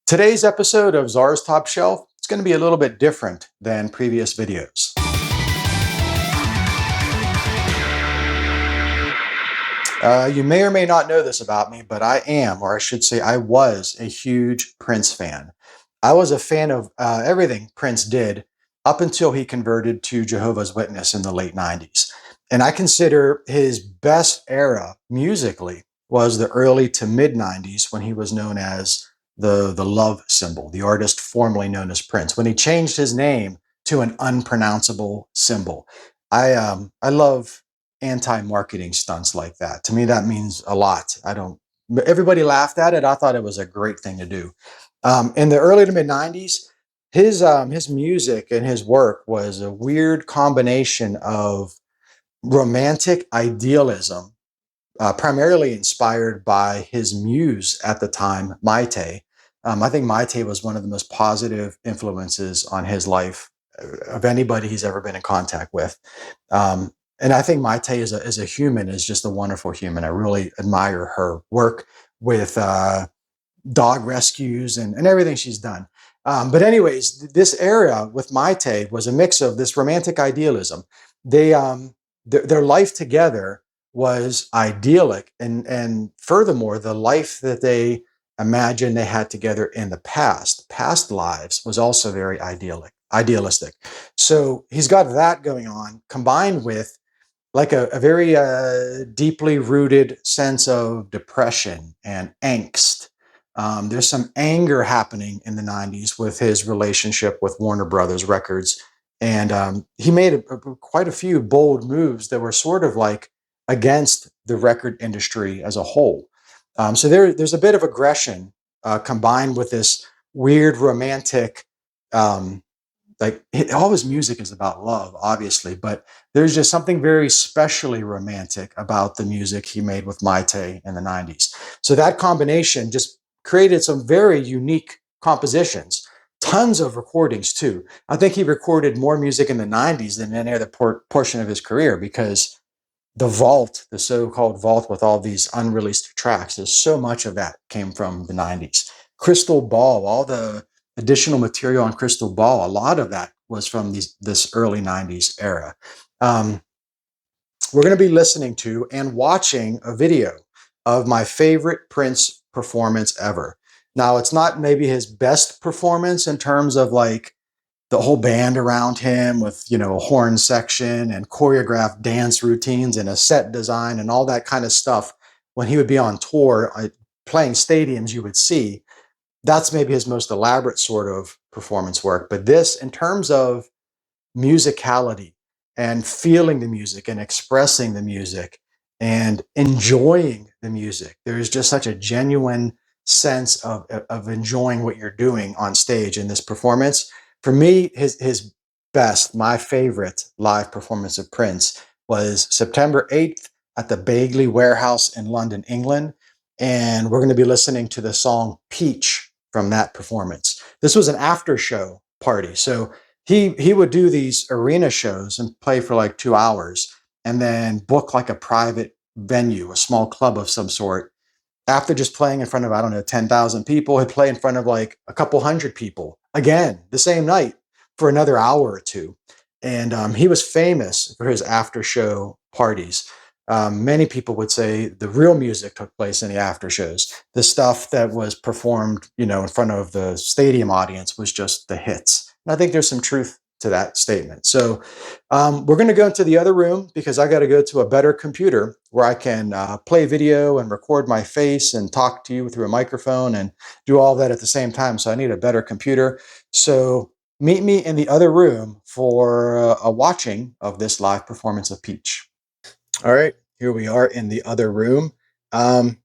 Today's episode of Czar's Top Shelf is going to be a little bit different than previous videos. You may or may not know this about me, but I am, or I should say I was, a huge Prince fan. I was a fan of everything Prince did up until he converted to Jehovah's Witness in the late 90s. And I consider his best era musically was the early to mid 90s when he was known as the love symbol, the artist formerly known as Prince, when he changed his name to an unpronounceable symbol. I love anti-marketing stunts like that. To me, that means a lot. Everybody laughed at it. I thought it was a great thing to do. In the early to mid 90s, his music and his work was a weird combination of romantic idealism, primarily inspired by his muse at the time, Mayte. I think Mayte was one of the most positive influences on his life of anybody he's ever been in contact with. And I think Mayte as a human is just a wonderful human. I really admire her work with dog rescues and everything she's done. But anyways, this era with Mayte was a mix of this romantic idealism. Their life together was idyllic, and furthermore, the life that they imagined they had together in the past lives, was also very idealistic. So he's got that going on, combined with like a very deeply rooted sense of depression and angst. There's some anger happening in the 90s with his relationship with Warner Brothers Records. And he made quite a few bold moves that were sort of like against the record industry as a whole. So there's a bit of aggression combined with this weird romantic, all his music is about love, obviously, but there's just something very specially romantic about the music he made with Mayte in the 90s. So that combination just created some very unique compositions, tons of recordings too. I think he recorded more music in the 90s than any other portion of his career, because the vault, the so-called vault with all these unreleased tracks, there's so much of that came from the 90s. Crystal Ball, all the additional material on Crystal Ball, a lot of that was from this early 90s era. We're going to be listening to and watching a video of my favorite Prince performance ever. Now, it's not maybe his best performance in terms of like the whole band around him with, a horn section and choreographed dance routines and a set design and all that kind of stuff. When he would be on tour, playing stadiums, you would see that's maybe his most elaborate sort of performance work. But this, in terms of musicality and feeling the music and expressing the music and enjoying the music, there's just such a genuine sense of enjoying what you're doing on stage in this performance. For me, his best, my favorite live performance of Prince was September 8th at the Bagley Warehouse in London, England. And we're going to be listening to the song Peach from that performance. This was an after show party. So he would do these arena shows and play for like 2 hours and then book like a private venue, a small club of some sort. After just playing in front of, I don't know, 10,000 people, he'd play in front of like a couple hundred people again the same night for another hour or two. And he was famous for his after show parties. Many people would say the real music took place in the after shows. The stuff that was performed, in front of the stadium audience was just the hits. And I think there's some truth to that statement. So we're going to go into the other room because I got to go to a better computer where I can play video and record my face and talk to you through a microphone and do all that at the same time. So I need a better computer. So meet me in the other room for a watching of this live performance of Peach. All right, here we are in the other room. We're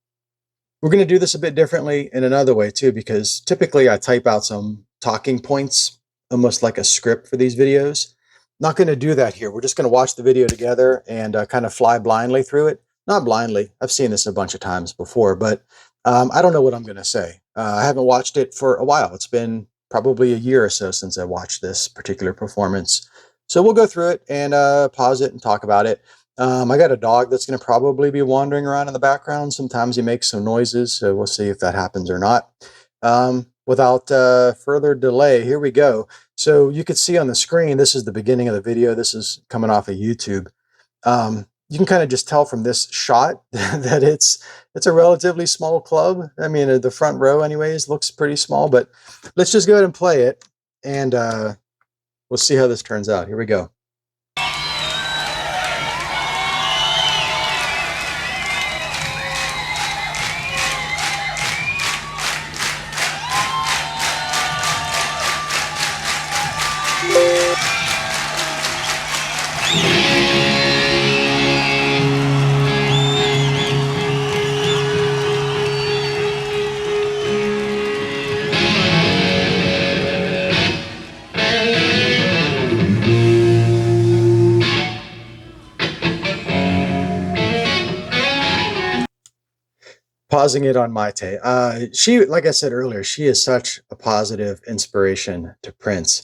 going to do this a bit differently in another way too, because typically I type out some talking points, almost like a script for these videos. Not going to do that here. We're just going to watch the video together and kind of fly blindly through it. Not blindly. I've seen this a bunch of times before, but I don't know what I'm going to say. I haven't watched it for a while. It's been probably a year or so since I watched this particular performance. So we'll go through it and pause it and talk about it. I got a dog that's going to probably be wandering around in the background. Sometimes he makes some noises, so we'll see if that happens or not. without further delay, here we go. So you can see on the screen, this is the beginning of the video. This is coming off of YouTube. You can kind of just tell from this shot that it's a relatively small club. I mean, the front row anyways looks pretty small, but let's just go ahead and play it, and we'll see how this turns out. Here we go. Pausing it on Mayte. She, like I said earlier, she is such a positive inspiration to Prince.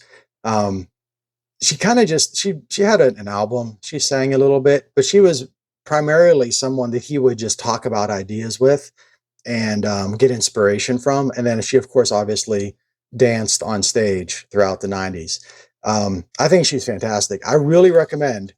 She kind of just, she had an album, she sang a little bit, but she was primarily someone that he would just talk about ideas with and get inspiration from. And then she, of course, obviously danced on stage throughout the 90s. I think she's fantastic. I really recommend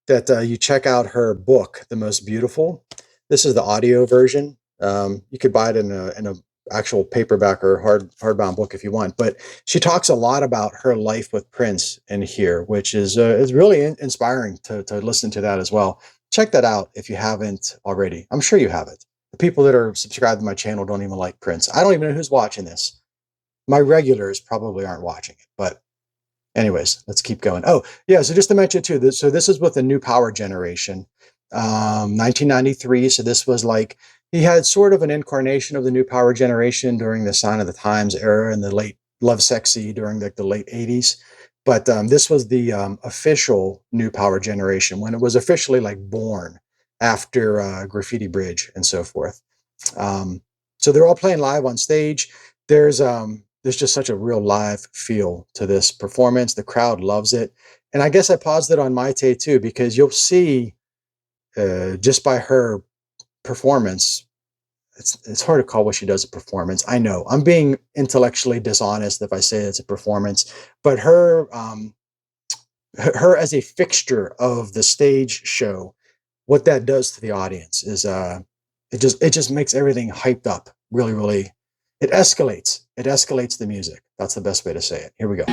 that you check out her book, The Most Beautiful. This is the audio version. You could buy it in a actual paperback or hardbound book if you want. But she talks a lot about her life with Prince in here, which is really inspiring to listen to that as well. Check that out if you haven't already. I'm sure you have it. The people that are subscribed to my channel don't even like Prince. I don't even know who's watching this. My regulars probably aren't watching it, but anyways, let's keep going. Oh, yeah, so just to mention too, so this is with the New Power Generation, 1993. So this was like, he had sort of an incarnation of the New Power Generation during the Sign of the Times era and the late Love Sexy during the late 80s. But this was the official New Power Generation when it was officially like born after Graffiti Bridge and so forth. So they're all playing live on stage. There's just such a real live feel to this performance. The crowd loves it. And I guess I paused it on Mayte too, because you'll see just by her performance, it's hard to call what she does a performance. I know I'm being intellectually dishonest if I say it's a performance, but her as a fixture of the stage show, what that does to the audience is it just makes everything hyped up. Really, it escalates the music. That's the best way to say it. Here we go.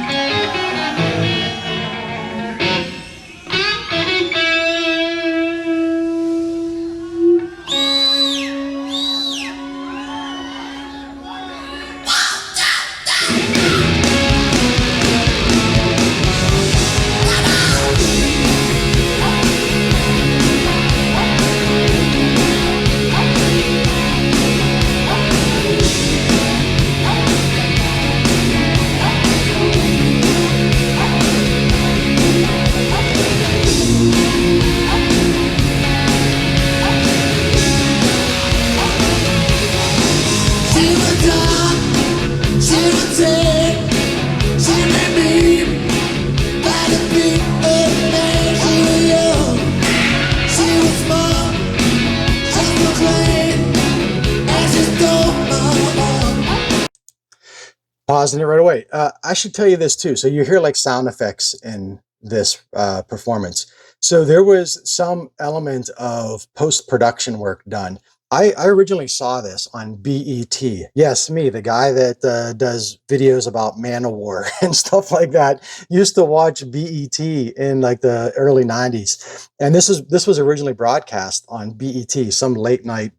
Pausing it right away. I should tell you this too. So you hear like sound effects in this performance. So there was some element of post-production work done. I originally saw this on BET. Yes, me, the guy that does videos about Manowar and stuff like that, used to watch BET in like the early 90s. And this was originally broadcast on BET, some late night,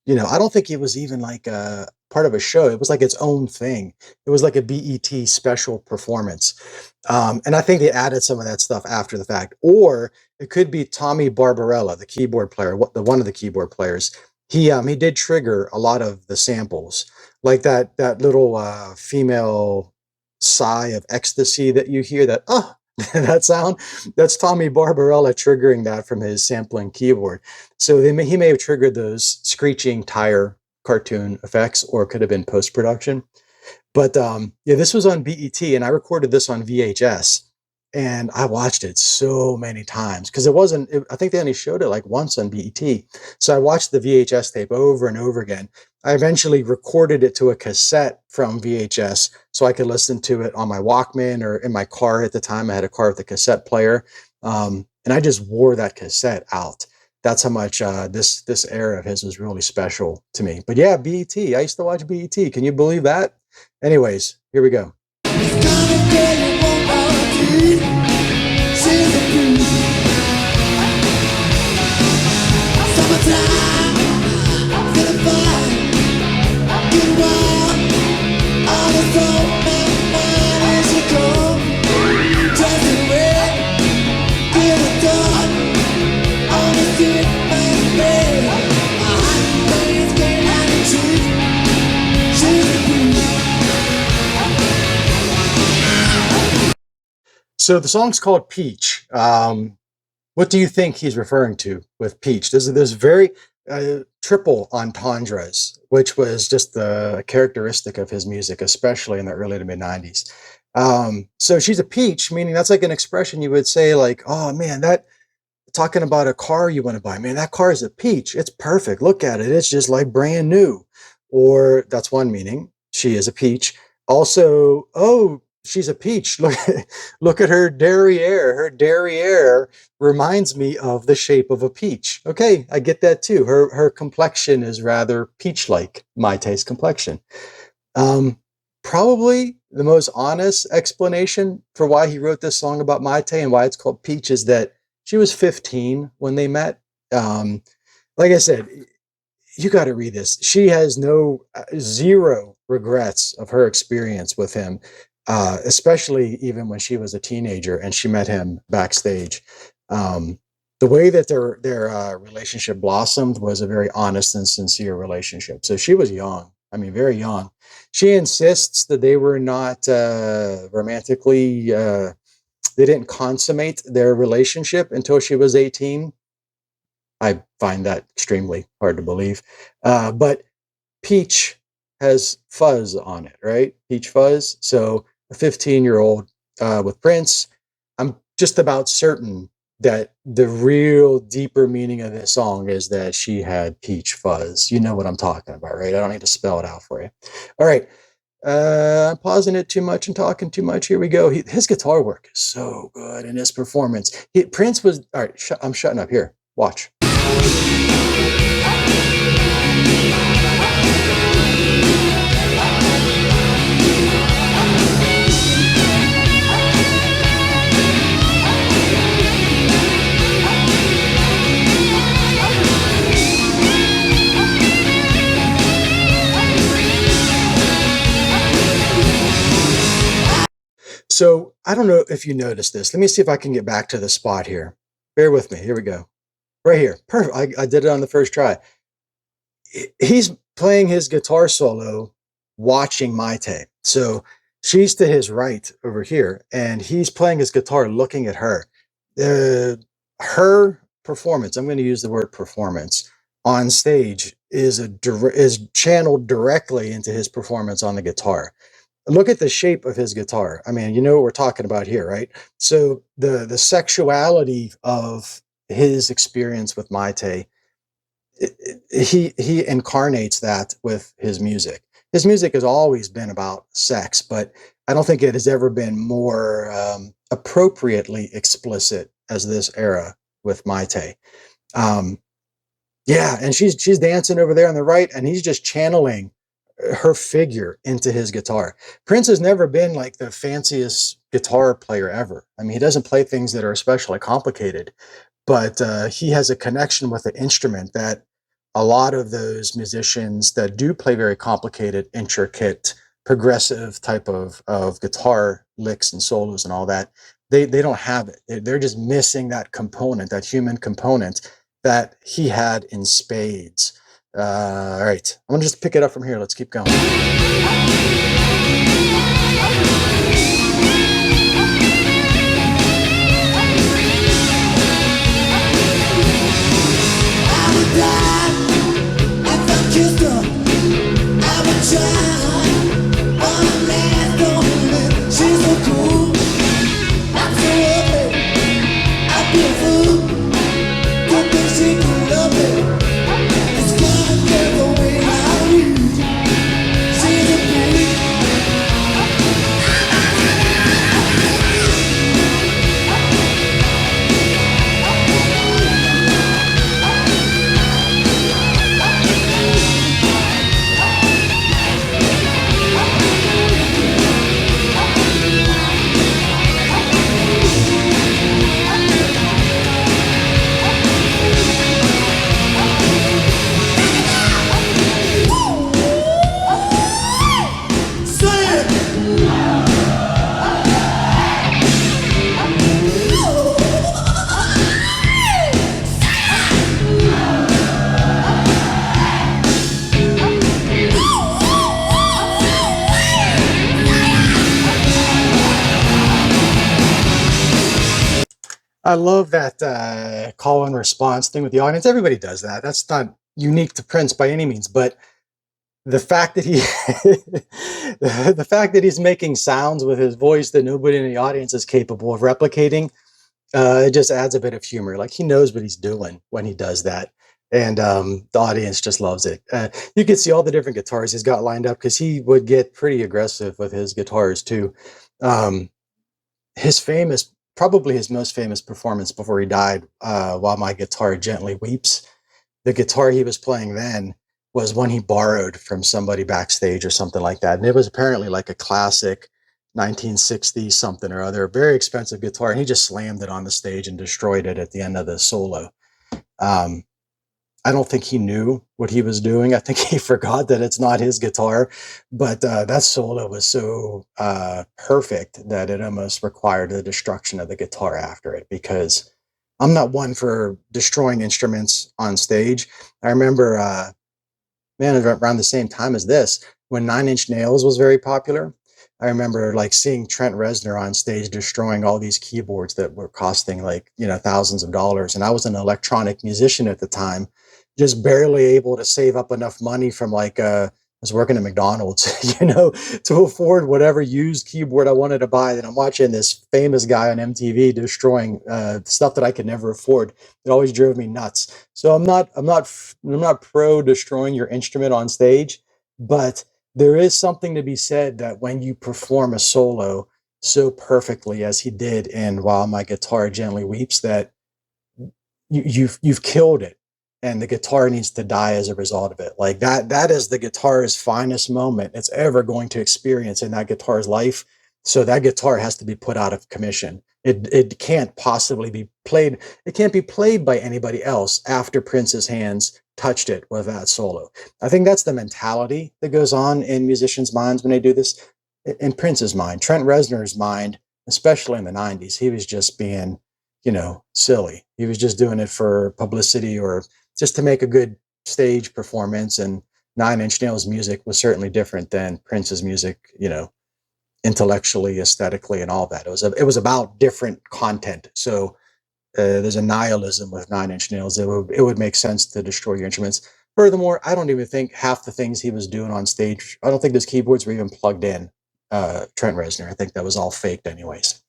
I don't think it was even like a part of a show. It was like its own thing. It was like a BET special performance. And I think they added some of that stuff after the fact. Or it could be Tommy Barbarella, the keyboard player, one of the keyboard players. He did trigger a lot of the samples, like that little female sigh of ecstasy that you hear, that that sound. That's Tommy Barbarella triggering that from his sampling keyboard. So he may have triggered those screeching tire cartoon effects, or it could have been post-production. But yeah, this was on BET, and I recorded this on VHS, and I watched it so many times because I think they only showed it like once on BET. So I watched the VHS tape over and over again. I eventually recorded it to a cassette from VHS so I could listen to it on my Walkman or in my car at the time. I had a car with a cassette player. And I just wore that cassette out. That's how much this era of his was really special to me. But yeah, BET. I used to watch BET. Can you believe that? Anyways, here we go. So the song's called Peach. What do you think he's referring to with Peach? There's very triple entendres, which was just the characteristic of his music, especially in the early to mid 90s. So she's a peach, meaning that's like an expression you would say like, oh man, that talking about a car you want to buy, man, that car is a peach. It's perfect. Look at it. It's just like brand new. Or that's one meaning. She is a peach. Also, oh, she's a peach. Look at her derriere. Her derriere reminds me of the shape of a peach. Okay, I get that too. Her complexion is rather peach-like, Mayte's complexion. Probably the most honest explanation for why he wrote this song about Mayte and why it's called Peach is that she was 15 when they met. Like I said, you got to read this. She has zero regrets of her experience with him, especially even when she was a teenager and she met him backstage. The way that their relationship blossomed was a very honest and sincere relationship. So she was young. I mean, very young. She insists that they were not romantically, they didn't consummate their relationship until she was 18. I find that extremely hard to believe. But Peach has fuzz on it, right? Peach fuzz. So a 15-year-old with Prince, I'm just about certain that the real deeper meaning of this song is that she had peach fuzz. You know what I'm talking about, right? I don't need to spell it out for you. All right. I'm pausing it too much and talking too much. Here we go. His guitar work is so good in his performance. Prince was, all right, I'm shutting up here. Watch. So I don't know if you noticed this. Let me see if I can get back to the spot here. Bear with me. Here we go. Right here. Perfect. I did it on the first try. He's playing his guitar solo watching Mayte. So she's to his right over here, and he's playing his guitar looking at her. Her performance, I'm going to use the word performance, on stage is channeled directly into his performance on the guitar. Look at the shape of his guitar. I mean, you know what we're talking about here, right? So the sexuality of his experience with Mayte, he incarnates that with his music. His music has always been about sex, but I don't think it has ever been more appropriately explicit as this era with Mayte. Yeah, and she's dancing over there on the right, and he's just channeling her figure into his guitar. Prince has never been like the fanciest guitar player ever. I mean, he doesn't play things that are especially complicated, but he has a connection with the instrument that a lot of those musicians that do play very complicated, intricate, progressive type of guitar licks and solos and all that, they don't have it. They're just missing that component, that human component that he had in spades. All right, I'm gonna just pick it up from here. Let's keep going. I love that call and response thing with the audience. Everybody does that. That's not unique to Prince by any means, but the fact that he the fact that he's making sounds with his voice that nobody in the audience is capable of replicating, it just adds a bit of humor. Like he knows what he's doing when he does that. And the audience just loves it. You can see all the different guitars he's got lined up because he would get pretty aggressive with his guitars too. Um, his famous, probably his most famous performance before he died, While My Guitar Gently Weeps. The guitar he was playing then was one he borrowed from somebody backstage or something like that. And it was apparently like a classic 1960s something or other, very expensive guitar. And he just slammed it on the stage and destroyed it at the end of the solo. Um, I don't think he knew what he was doing. I think he forgot that it's not his guitar, but that solo was so perfect that it almost required the destruction of the guitar after it, because I'm not one for destroying instruments on stage. I remember, man, around the same time as this, when Nine Inch Nails was very popular, I remember like seeing Trent Reznor on stage destroying all these keyboards that were costing like, thousands of dollars. And I was an electronic musician at the time, just barely able to save up enough money from like, I was working at McDonald's, to afford whatever used keyboard I wanted to buy. That I'm watching this famous guy on MTV destroying stuff that I could never afford. It always drove me nuts. So I'm not pro destroying your instrument on stage, but there is something to be said that when you perform a solo so perfectly as he did in While My Guitar Gently Weeps, that you've killed it, and the guitar needs to die as a result of it. Like that is the guitar's finest moment it's ever going to experience in that guitar's life. So that guitar has to be put out of commission. It can't possibly be played. It can't be played by anybody else after Prince's hands touched it with that solo. I think that's the mentality that goes on in musicians' minds when they do this. In Prince's mind, Trent Reznor's mind, especially in the 90s, he was just being, silly. He was just doing it for publicity or just to make a good stage performance. And Nine Inch Nails music was certainly different than Prince's music, intellectually, aesthetically, and all that. It was about different content. So there's a nihilism with Nine Inch Nails. It would make sense to destroy your instruments. Furthermore, I don't even think half the things he was doing on stage, I don't think those keyboards were even plugged in. Trent Reznor, I think that was all faked anyways.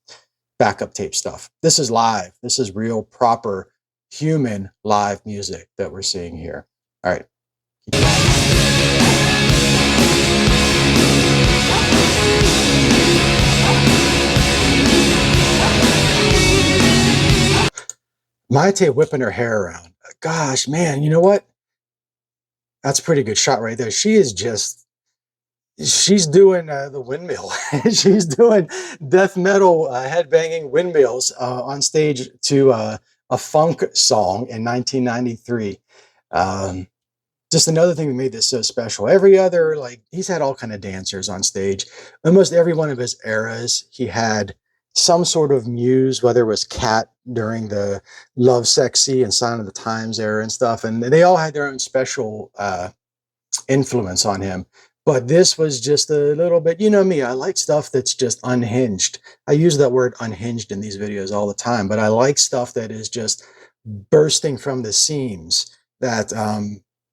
Backup tape stuff. This is live. This is real, proper, human live music that we're seeing here. All right. Mayte whipping her hair around. Gosh, man, you know what? That's a pretty good shot right there. She's doing the windmill. She's doing death metal headbanging windmills on stage to a funk song in 1993. Just another thing that made this so special. Every other, like, he's had all kind of dancers on stage. Almost every one of his eras, he had some sort of muse, whether it was Cat during the Love Sexy and Sign of the Times era and stuff. And they all had their own special influence on him. But this was just a little bit, me, I like stuff that's just unhinged. I use that word unhinged in these videos all the time, but I like stuff that is just bursting from the seams, that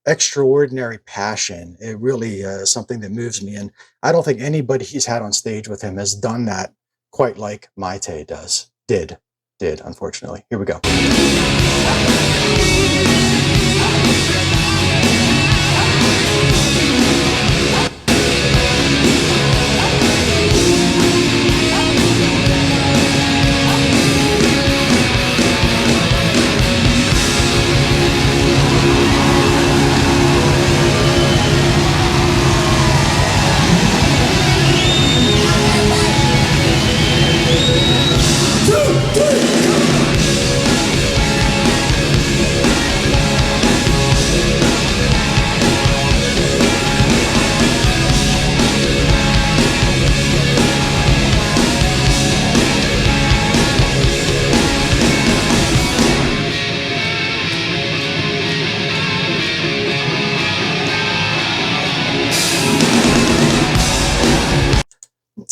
extraordinary passion. It really is something that moves me. And I don't think anybody he's had on stage with him has done that quite like Mayte did, unfortunately. Here we go.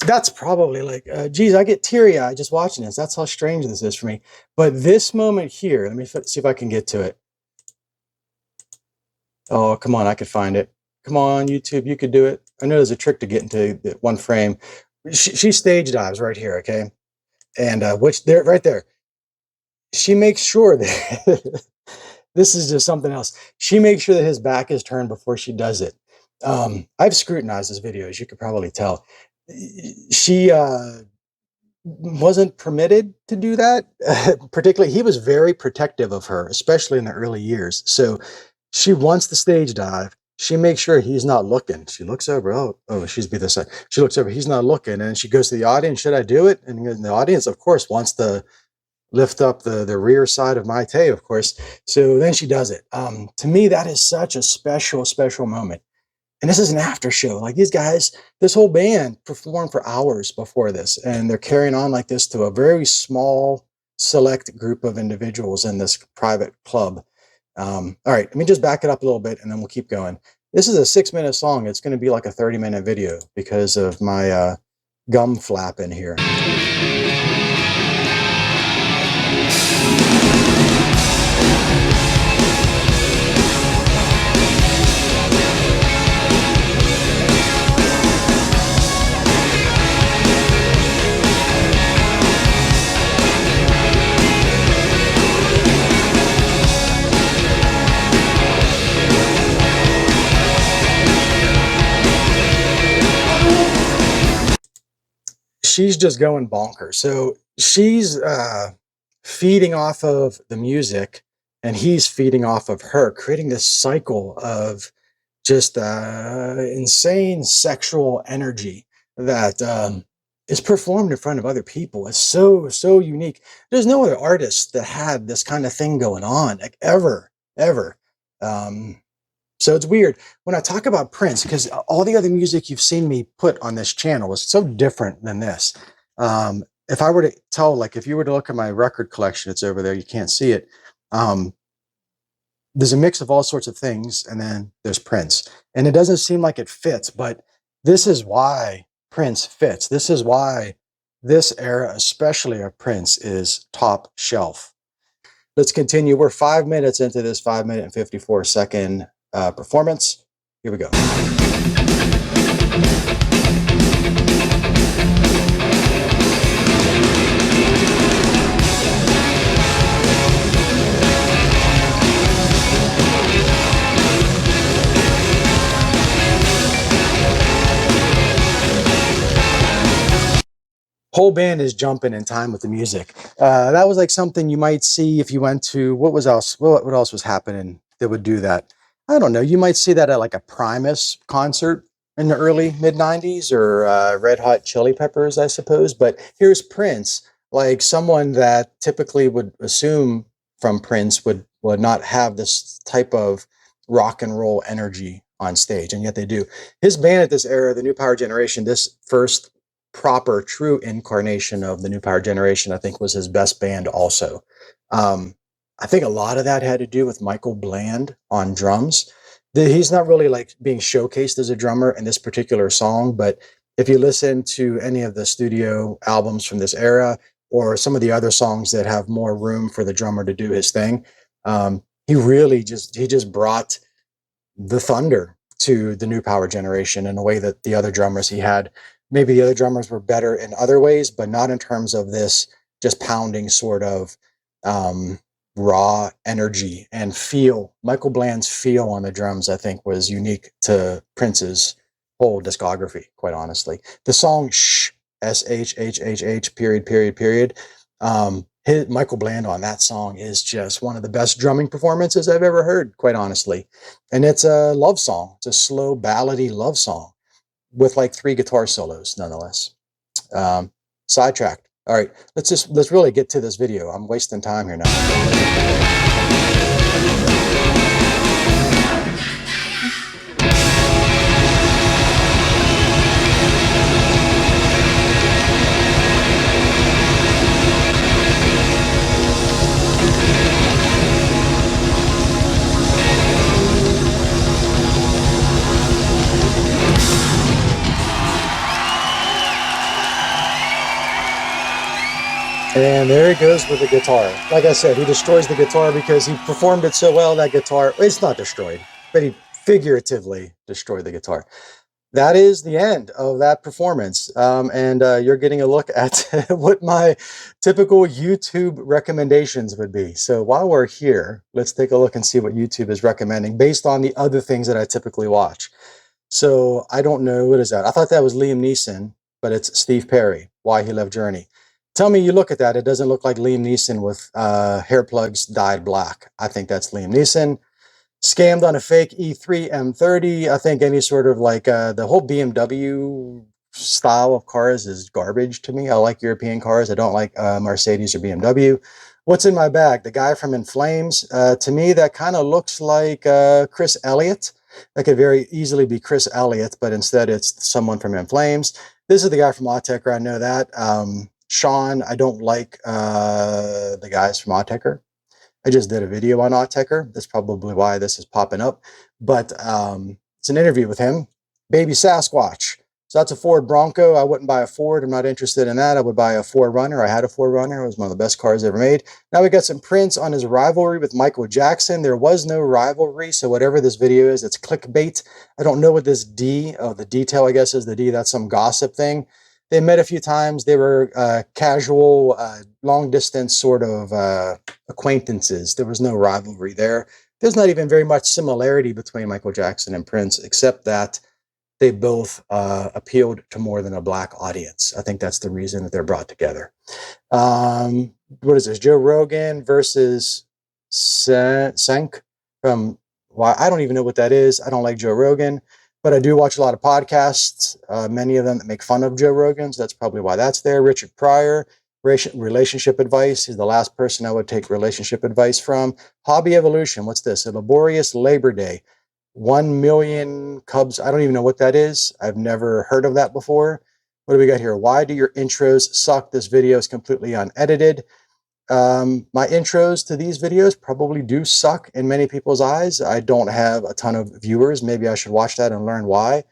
That's probably like, geez, I get teary-eyed just watching this. That's how strange this is for me. But this moment here, let me see if I can get to it. Oh, come on, I could find it. Come on, YouTube, you could do it. I know there's a trick to get into the one frame. She stage dives right here, okay? And which there, right there. She makes sure that this is just something else. She makes sure that his back is turned before she does it. I've scrutinized this video, as you could probably tell. She wasn't permitted to do that. Particularly, he was very protective of her, especially in the early years. So she wants the stage dive. She makes sure he's not looking. She looks over. Oh, she's be this side. She looks over. He's not looking, and she goes to the audience. Should I do it? And the audience, of course, wants to lift up the rear side of Mayte, of course. So then she does it. To me, that is such a special, special moment. And this is an after show. Like these guys, this whole band performed for hours before this, and they're carrying on like this to a very small, select group of individuals in this private club. All right, let me just back it up a little bit, and then we'll keep going. This is a 6-minute song. It's going to be like a 30-minute video because of my gum flapping here. She's just going bonkers. So she's feeding off of the music, and he's feeding off of her, creating this cycle of just insane sexual energy that is performed in front of other people. It's so, so unique. There's no other artist that had this kind of thing going on, like ever. So it's weird when I talk about Prince, because all the other music you've seen me put on this channel is so different than this. If I were to tell, like, if you were to look at my record collection, it's over there, you can't see it. There's a mix of all sorts of things, and then there's Prince. And it doesn't seem like it fits, but this is why Prince fits. This is why this era, especially of Prince, is top shelf. Let's continue. We're 5 minutes into this 5-minute and 54-second performance. Here we go. Whole band is jumping in time with the music. That was like something you might see if you went to, what else was happening that would do that? I don't know. You might see that at like a Primus concert in the early mid-90s, or Red Hot Chili Peppers, I suppose. But here's Prince, like someone that typically would assume from Prince would not have this type of rock and roll energy on stage, and yet they do. His band at this era, the New Power Generation, this first proper, true incarnation of the New Power Generation, I think was his best band also. I think a lot of that had to do with Michael Bland on drums. He's not really like being showcased as a drummer in this particular song, but if you listen to any of the studio albums from this era, or some of the other songs that have more room for the drummer to do his thing, he really just brought the thunder to the New Power Generation in a way that the other drummers he had, maybe the other drummers were better in other ways, but not in terms of this just pounding sort of raw energy and feel. Michael Bland's feel on the drums, I think, was unique to Prince's whole discography, quite honestly. The song Shh, S-H-H-H-H, period. Michael Bland on that song is just one of the best drumming performances I've ever heard, quite honestly. And it's a love song. It's a slow, ballady love song with like 3 guitar solos, nonetheless. Sidetracked. All right, let's really get to this video. I'm wasting time here now. And there he goes with the guitar. Like I said, he destroys the guitar because he performed it so well, that guitar, it's not destroyed, but he figuratively destroyed the guitar. That is the end of that performance. And you're getting a look at what my typical YouTube recommendations would be. So while we're here, let's take a look and see what YouTube is recommending based on the other things that I typically watch. So I don't know, what is that? I thought that was Liam Neeson, but it's Steve Perry, Why He Left Journey. Tell me you look at that, it doesn't look like Liam Neeson with hair plugs dyed black. I think that's Liam Neeson. Scammed on a fake E3 M30. I think any sort of like the whole BMW style of cars is garbage to me. I like European cars. I don't like Mercedes or BMW. What's in my bag? The guy from In Flames. To me, that kind of looks like Chris Elliott. That could very easily be Chris Elliott, but instead it's someone from In Flames. This is the guy from Autechre. I know that. Sean, I don't like the guys from Autechre. I just did a video on Autechre. That's probably why this is popping up. But it's an interview with him. Baby Sasquatch. So that's a Ford Bronco. I wouldn't buy a Ford. I'm not interested in that. I would buy a 4Runner. I had a 4Runner. It was one of the best cars ever made. Now we got some prints on his rivalry with Michael Jackson. There was no rivalry. So whatever this video is, it's clickbait. I don't know what this D, oh, the detail, I guess, is the D. That's some gossip thing. They met a few times. They were casual, long distance sort of acquaintances. There was no rivalry there. There's not even very much similarity between Michael Jackson and Prince, except that they both appealed to more than a black audience. I think that's the reason that they're brought together. What is this? Joe Rogan versus Senk from, well, I don't even know what that is. I don't like Joe Rogan, but I do watch a lot of podcasts, many of them that make fun of Joe Rogan. So that's probably why that's there. Richard Pryor, relationship advice. He's the last person I would take relationship advice from. Hobby Evolution. What's this? A laborious Labor Day. 1 million Cubs. I don't even know what that is. I've never heard of that before. What do we got here? Why do your intros suck? This video is completely unedited. My intros to these videos probably do suck in many people's eyes. I don't have a ton of viewers. Maybe I should watch that and learn why.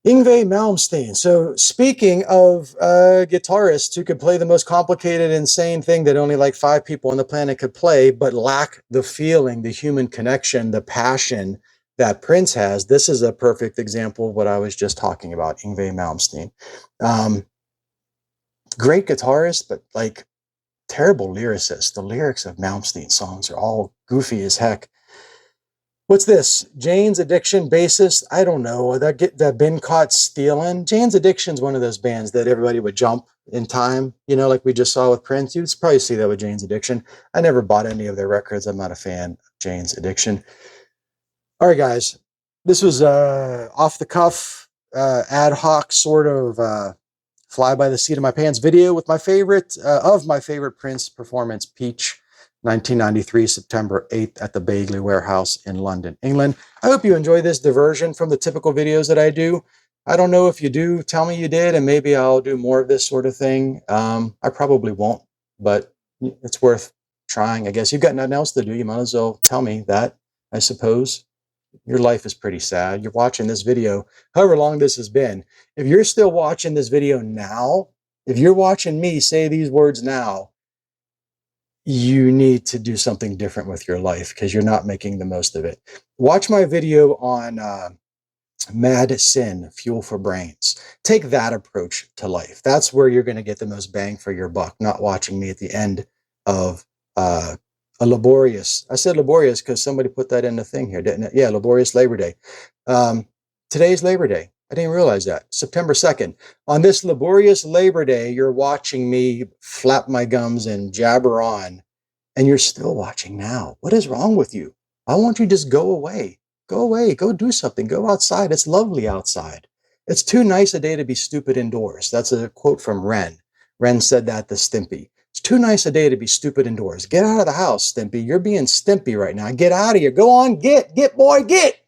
Yngwie Malmsteen. So speaking of guitarists who could play the most complicated, insane thing that only like 5 people on the planet could play, but lack the feeling, the human connection, the passion that Prince has, this is a perfect example of what I was just talking about, Yngwie Malmsteen. Great guitarist, but like terrible lyricist. The lyrics of Malmsteen songs are all goofy as heck. What's this? Jane's Addiction bassist? I don't know. That been caught stealing. Jane's Addiction's one of those bands that everybody would jump in time, you know, like we just saw with Prince. You'd probably see that with Jane's Addiction. I never bought any of their records. I'm not a fan of Jane's Addiction. All right, guys. This was off the cuff, ad hoc sort of fly by the seat of my pants video with my favorite Prince performance, Peach. 1993, September 8th at the Bagley Warehouse in London, England. I hope you enjoy this diversion from the typical videos that I do. I don't know if you do, tell me you did, and maybe I'll do more of this sort of thing. I probably won't, but it's worth trying, I guess. You've got nothing else to do. You might as well tell me that, I suppose. Your life is pretty sad. You're watching this video, however long this has been. If you're still watching this video now, if you're watching me say these words now, you need to do something different with your life because you're not making the most of it. Watch my video on Mad Sin, Fuel for Brains. Take that approach to life. That's where you're going to get the most bang for your buck, not watching me at the end of a laborious, I said laborious because somebody put that in the thing here, didn't it? Yeah, laborious Labor Day. Today's Labor Day. I didn't realize that. September 2nd. On this laborious Labor Day, you're watching me flap my gums and jabber on, and you're still watching now. What is wrong with you? I want you to just go away. Go away. Go do something. Go outside. It's lovely outside. It's too nice a day to be stupid indoors. That's a quote from Ren. Ren said that to Stimpy. It's too nice a day to be stupid indoors. Get out of the house, Stimpy. You're being Stimpy right now. Get out of here. Go on. Get, boy, get.